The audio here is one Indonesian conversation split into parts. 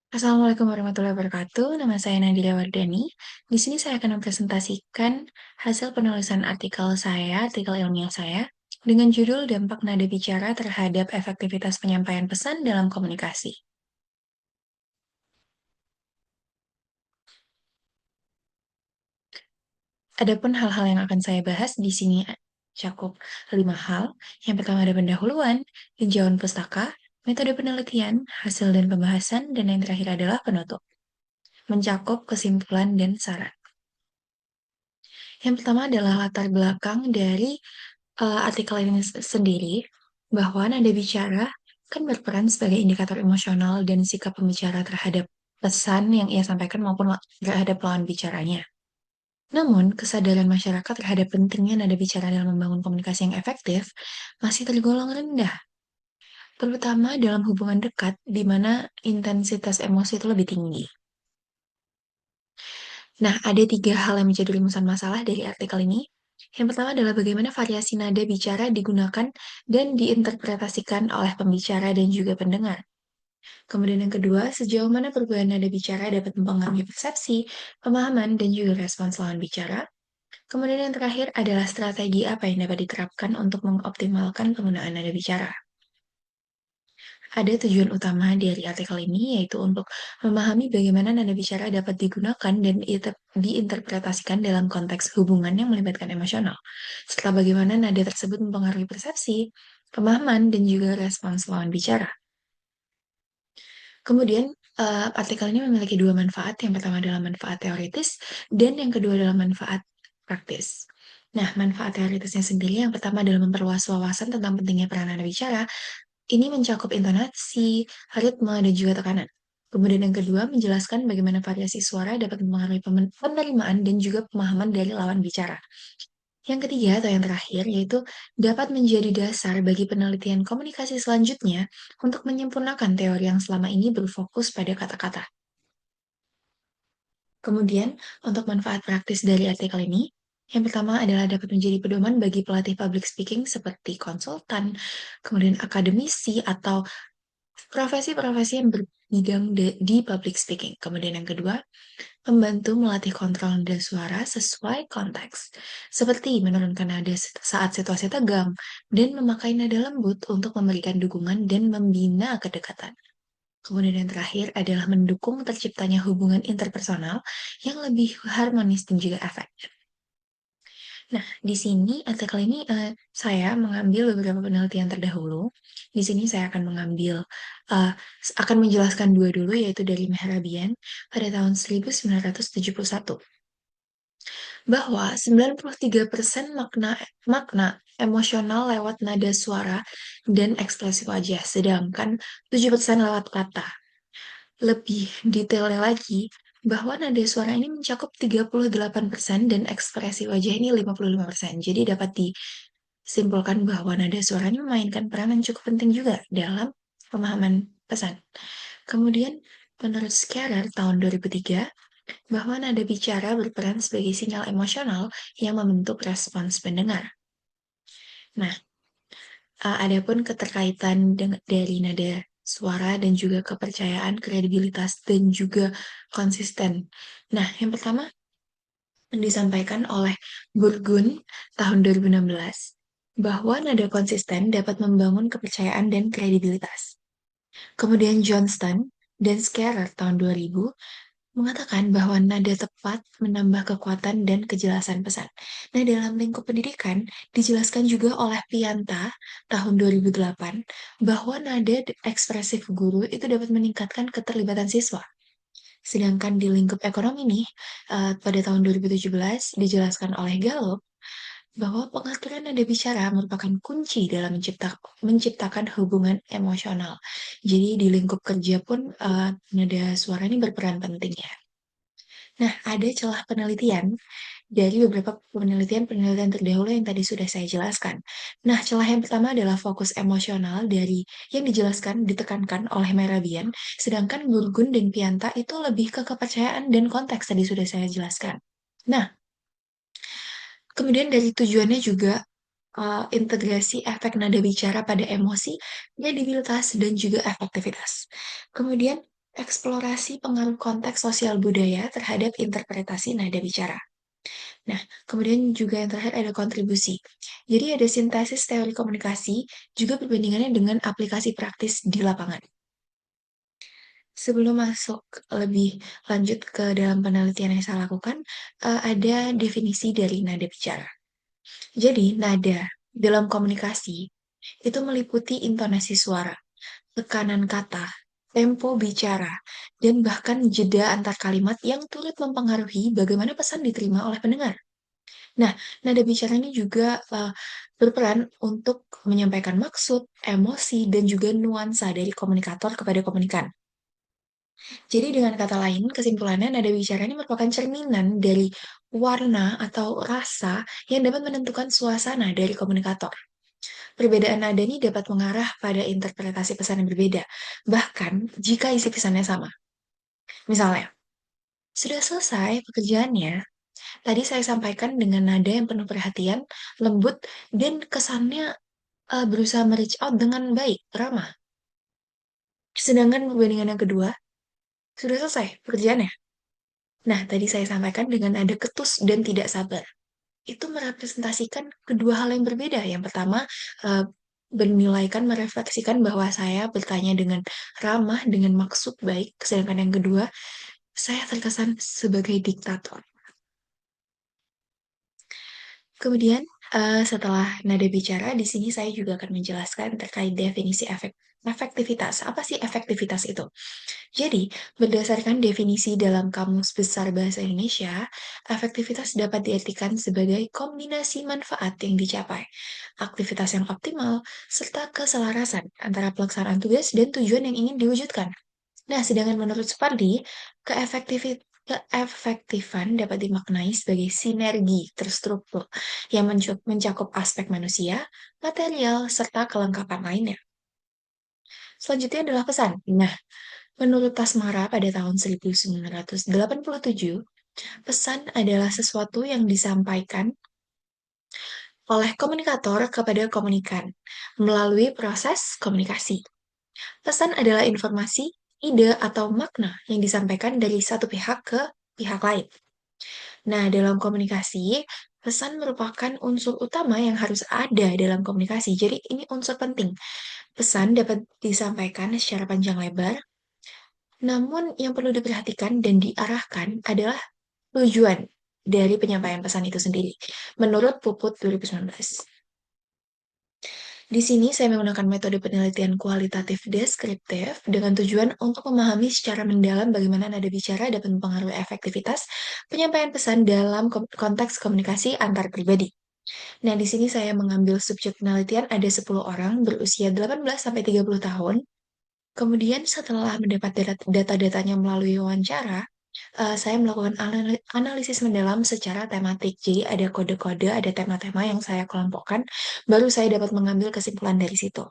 Assalamualaikum warahmatullahi wabarakatuh. Nama saya Nadira Wardani. Di sini saya akan mempresentasikan hasil penulisan artikel ilmiah saya dengan judul Dampak Nada Bicara Terhadap Efektivitas Penyampaian Pesan dalam Komunikasi. Adapun hal-hal yang akan saya bahas di sini cakup 5 hal. Yang pertama ada pendahuluan, tinjauan pustaka, metode penelitian, hasil dan pembahasan, dan yang terakhir adalah penutup. Mencakup kesimpulan dan saran. Yang pertama adalah latar belakang dari artikel ini sendiri, bahwa nada bicara kan berperan sebagai indikator emosional dan sikap pembicara terhadap pesan yang ia sampaikan maupun terhadap lawan bicaranya. Namun, kesadaran masyarakat terhadap pentingnya nada bicara dalam membangun komunikasi yang efektif masih tergolong rendah, terutama dalam hubungan dekat di mana intensitas emosi itu lebih tinggi. Nah, ada 3 hal yang menjadi rumusan masalah dari artikel ini. Yang pertama adalah bagaimana variasi nada bicara digunakan dan diinterpretasikan oleh pembicara dan juga pendengar. Kemudian yang kedua, sejauh mana perubahan nada bicara dapat mempengaruhi persepsi, pemahaman, dan juga respons lawan bicara. Kemudian yang terakhir adalah strategi apa yang dapat diterapkan untuk mengoptimalkan penggunaan nada bicara. Ada tujuan utama dari artikel ini, yaitu untuk memahami bagaimana nada bicara dapat digunakan dan diinterpretasikan dalam konteks hubungan yang melibatkan emosional, serta bagaimana nada tersebut mempengaruhi persepsi, pemahaman, dan juga respons lawan bicara. Kemudian, artikel ini memiliki 2 manfaat. Yang pertama adalah manfaat teoritis, dan yang kedua adalah manfaat praktis. Nah, manfaat teoritisnya sendiri, yang pertama adalah memperluas wawasan tentang pentingnya peran nada bicara. Ini mencakup intonasi, ritme, dan juga tekanan. Kemudian yang kedua, menjelaskan bagaimana variasi suara dapat mempengaruhi penerimaan dan juga pemahaman dari lawan bicara. Yang ketiga atau yang terakhir, yaitu dapat menjadi dasar bagi penelitian komunikasi selanjutnya untuk menyempurnakan teori yang selama ini berfokus pada kata-kata. Kemudian, untuk manfaat praktis dari artikel ini, yang pertama adalah dapat menjadi pedoman bagi pelatih public speaking seperti konsultan, kemudian akademisi, atau profesi-profesi yang berbidang di public speaking. Kemudian yang kedua, membantu melatih kontrol nada suara sesuai konteks, seperti menurunkan nada saat situasi tegang, dan memakai nada lembut untuk memberikan dukungan dan membina kedekatan. Kemudian yang terakhir adalah mendukung terciptanya hubungan interpersonal yang lebih harmonis dan juga efektif. Nah, di sini artikel ini saya mengambil beberapa penelitian terdahulu. Di sini saya akan akan menjelaskan 2 dulu, yaitu dari Mehrabian pada tahun 1971, bahwa 93% makna makna emosional lewat nada suara dan ekspresi wajah, sedangkan 7% lewat kata. Lebih detailnya lagi, bahwa nada suara ini mencakup 38% dan ekspresi wajah ini 55%. Jadi dapat disimpulkan bahwa nada suara ini memainkan peran yang cukup penting juga dalam pemahaman pesan. Kemudian, menurut Scarer tahun 2003, bahwa nada bicara berperan sebagai sinyal emosional yang membentuk respons pendengar. Nah, adapun keterkaitan dari nada suara dan juga kepercayaan, kredibilitas, dan juga konsisten. Nah, yang pertama disampaikan oleh Burgun tahun 2016, bahwa nada konsisten dapat membangun kepercayaan dan kredibilitas. Kemudian Johnston dan Scarer tahun 2000 mengatakan bahwa nada tepat menambah kekuatan dan kejelasan pesan. Nah, dalam lingkup pendidikan, dijelaskan juga oleh Pianta tahun 2008 bahwa nada ekspresif guru itu dapat meningkatkan keterlibatan siswa. Sedangkan di lingkup ekonomi nih, pada tahun 2017 dijelaskan oleh Gallup bahwa pengaturan nada bicara merupakan kunci dalam menciptakan hubungan emosional. Jadi di lingkup kerja pun nada suara ini berperan penting ya. Nah, ada celah penelitian dari beberapa penelitian terdahulu yang tadi sudah saya jelaskan. Nah, celah yang pertama adalah fokus emosional dari yang ditekankan oleh Merabian, sedangkan Gurgun dan Pianta itu lebih ke kepercayaan dan konteks tadi sudah saya jelaskan. Nah, kemudian dari tujuannya juga integrasi efek nada bicara pada emosi, kredibilitas, dan juga efektivitas. Kemudian Eksplorasi pengaruh konteks sosial budaya terhadap interpretasi nada bicara. Nah, kemudian juga yang terakhir ada kontribusi. Jadi ada sintesis teori komunikasi, juga perbandingannya dengan aplikasi praktis di lapangan. Sebelum masuk lebih lanjut ke dalam penelitian yang saya lakukan, ada definisi dari nada bicara. Jadi, nada dalam komunikasi itu meliputi intonasi suara, tekanan kata, tempo bicara, dan bahkan jeda antar kalimat yang turut mempengaruhi bagaimana pesan diterima oleh pendengar. Nah, nada bicara ini juga berperan untuk menyampaikan maksud, emosi, dan juga nuansa dari komunikator kepada komunikan. Jadi dengan kata lain, kesimpulannya nada bicara ini merupakan cerminan dari warna atau rasa yang dapat menentukan suasana dari komunikator. Perbedaan nada ini dapat mengarah pada interpretasi pesan yang berbeda, bahkan jika isi pesannya sama. Misalnya, sudah selesai pekerjaannya, tadi saya sampaikan dengan nada yang penuh perhatian, lembut, dan kesannya berusaha reach out dengan baik, ramah. Sedangkan perbandingan yang kedua, sudah selesai pekerjaannya. Nah, tadi saya sampaikan dengan nada ketus dan tidak sabar. Itu merepresentasikan kedua hal yang berbeda. Yang pertama, eh, bernilaikan merefleksikan bahwa saya bertanya dengan ramah, dengan maksud baik. Sedangkan yang kedua, saya terkesan sebagai diktator. Kemudian, setelah nada bicara, di sini saya juga akan menjelaskan terkait definisi efektivitas. Apa sih efektivitas itu? Jadi, berdasarkan definisi dalam Kamus Besar Bahasa Indonesia, efektivitas dapat diartikan sebagai kombinasi manfaat yang dicapai, aktivitas yang optimal, serta keselarasan antara pelaksanaan tugas dan tujuan yang ingin diwujudkan. Nah, sedangkan menurut Supardi, keefektifan dapat dimaknai sebagai sinergi terstruktur yang mencakup aspek manusia, material, serta kelengkapan lainnya. Selanjutnya adalah pesan. Nah, menurut Tasmara pada tahun 1987, pesan adalah sesuatu yang disampaikan oleh komunikator kepada komunikan melalui proses komunikasi. Pesan adalah informasi, ide, atau makna yang disampaikan dari satu pihak ke pihak lain. Nah, dalam komunikasi, pesan merupakan unsur utama yang harus ada dalam komunikasi. Jadi, ini unsur penting. Pesan dapat disampaikan secara panjang lebar, namun yang perlu diperhatikan dan diarahkan adalah tujuan dari penyampaian pesan itu sendiri, menurut Puput 2019. Di sini saya menggunakan metode penelitian kualitatif deskriptif dengan tujuan untuk memahami secara mendalam bagaimana nada bicara dapat mempengaruhi efektivitas penyampaian pesan dalam konteks komunikasi antar pribadi. Nah, di sini saya mengambil subjek penelitian ada 10 orang berusia 18 sampai 30 tahun. Kemudian setelah mendapat data-datanya melalui wawancara, saya melakukan analisis mendalam secara tematik. Jadi ada kode-kode, ada tema-tema yang saya kelompokkan, baru saya dapat mengambil kesimpulan dari situ.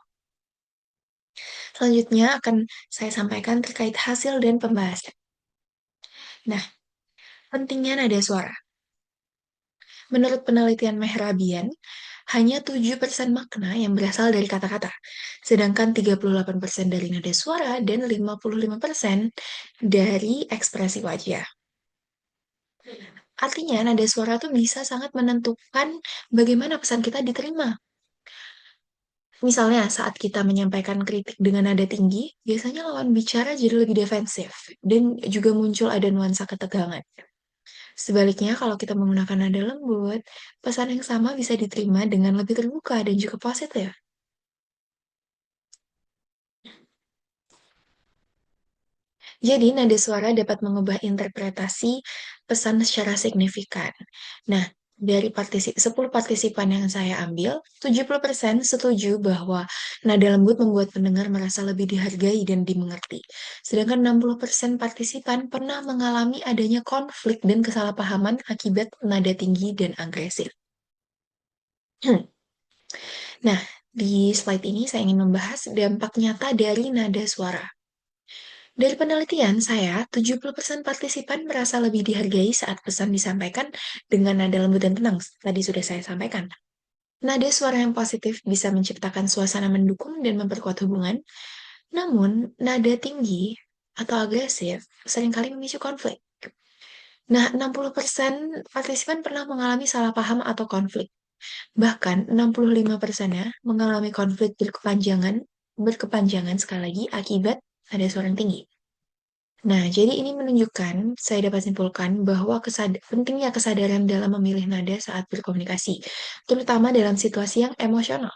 Selanjutnya akan saya sampaikan terkait hasil dan pembahasan. Nah, pentingnya nada suara. Menurut penelitian Mehrabian, hanya 7% makna yang berasal dari kata-kata, sedangkan 38% dari nada suara dan 55% dari ekspresi wajah. Artinya, nada suara tuh bisa sangat menentukan bagaimana pesan kita diterima. Misalnya, saat kita menyampaikan kritik dengan nada tinggi, biasanya lawan bicara jadi lebih defensif, dan juga muncul ada nuansa ketegangan. Sebaliknya, kalau kita menggunakan nada lembut, pesan yang sama bisa diterima dengan lebih terbuka dan juga positif. Jadi, nada suara dapat mengubah interpretasi pesan secara signifikan. Nah, dari 10 partisipan yang saya ambil, 70% setuju bahwa nada lembut membuat pendengar merasa lebih dihargai dan dimengerti. Sedangkan 60% partisipan pernah mengalami adanya konflik dan kesalahpahaman akibat nada tinggi dan agresif. Nah, di slide ini saya ingin membahas dampak nyata dari nada suara. Dari penelitian saya, 70% partisipan merasa lebih dihargai saat pesan disampaikan dengan nada lembut dan tenang. Tadi sudah saya sampaikan. Nada suara yang positif bisa menciptakan suasana mendukung dan memperkuat hubungan. Namun, nada tinggi atau agresif seringkali memicu konflik. Nah, 60% partisipan pernah mengalami salah paham atau konflik. Bahkan 65%-nya mengalami konflik berkepanjangan sekali lagi akibat ada suara yang tinggi. Nah, jadi ini menunjukkan, saya dapat simpulkan bahwa pentingnya kesadaran dalam memilih nada saat berkomunikasi, terutama dalam situasi yang emosional.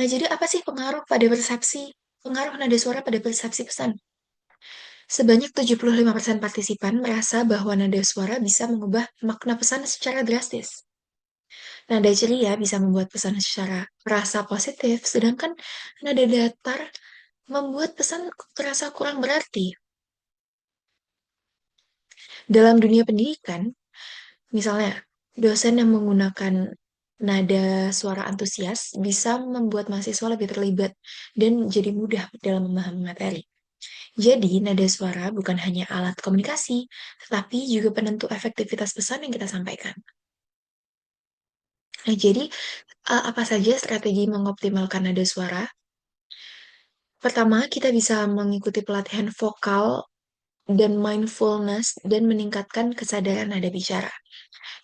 Nah, jadi apa sih pengaruh nada suara pada persepsi pesan? Sebanyak 75% partisipan merasa bahwa nada suara bisa mengubah makna pesan secara drastis. Nada ceria bisa membuat pesan secara terasa positif, sedangkan nada datar membuat pesan terasa kurang berarti. Dalam dunia pendidikan, misalnya, dosen yang menggunakan nada suara antusias bisa membuat mahasiswa lebih terlibat dan jadi mudah dalam memahami materi. Jadi, nada suara bukan hanya alat komunikasi, tetapi juga penentu efektivitas pesan yang kita sampaikan. Nah, jadi apa saja strategi mengoptimalkan nada suara? Pertama, kita bisa mengikuti pelatihan vokal dan mindfulness dan meningkatkan kesadaran nada bicara.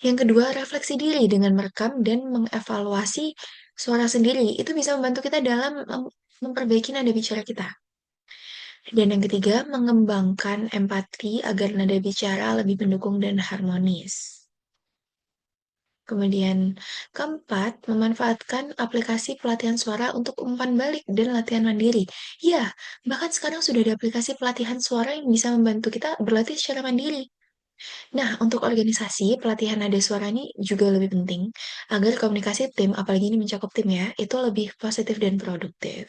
Yang kedua, refleksi diri dengan merekam dan mengevaluasi suara sendiri. Itu bisa membantu kita dalam memperbaiki nada bicara kita. Dan yang ketiga, mengembangkan empati agar nada bicara lebih mendukung dan harmonis. Kemudian keempat, memanfaatkan aplikasi pelatihan suara untuk umpan balik dan latihan mandiri. Ya, bahkan sekarang sudah ada aplikasi pelatihan suara yang bisa membantu kita berlatih secara mandiri. Nah, untuk organisasi, pelatihan nada suara ini juga lebih penting agar komunikasi tim, apalagi ini mencakup tim ya, itu lebih positif dan produktif.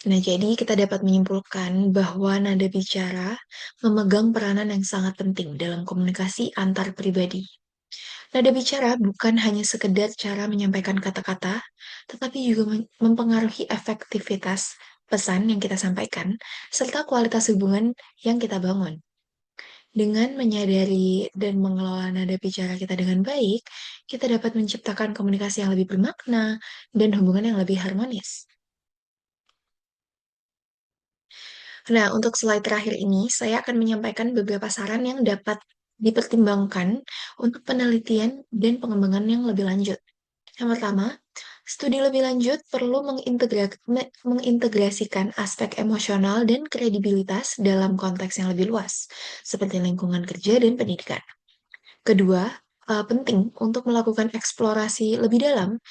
Nah, jadi kita dapat menyimpulkan bahwa nada bicara memegang peranan yang sangat penting dalam komunikasi antar pribadi. Nada bicara bukan hanya sekedar cara menyampaikan kata-kata, tetapi juga mempengaruhi efektivitas pesan yang kita sampaikan, serta kualitas hubungan yang kita bangun. Dengan menyadari dan mengelola nada bicara kita dengan baik, kita dapat menciptakan komunikasi yang lebih bermakna dan hubungan yang lebih harmonis. Nah, untuk slide terakhir ini, saya akan menyampaikan beberapa saran yang dapat dipertimbangkan untuk penelitian dan pengembangan yang lebih lanjut. Yang pertama, studi lebih lanjut perlu mengintegrasikan aspek emosional dan kredibilitas dalam konteks yang lebih luas, seperti lingkungan kerja dan pendidikan. Kedua, penting untuk melakukan eksplorasi lebih dalam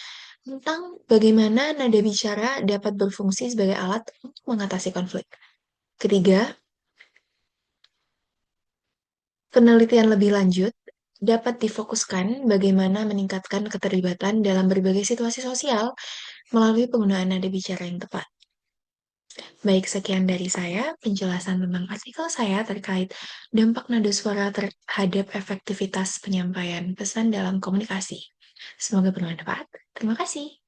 tentang bagaimana nada bicara dapat berfungsi sebagai alat untuk mengatasi konflik. Ketiga, penelitian lebih lanjut dapat difokuskan bagaimana meningkatkan keterlibatan dalam berbagai situasi sosial melalui penggunaan nada bicara yang tepat. Baik, sekian dari saya penjelasan tentang artikel saya terkait dampak nada suara terhadap efektivitas penyampaian pesan dalam komunikasi. Semoga bermanfaat. Terima kasih.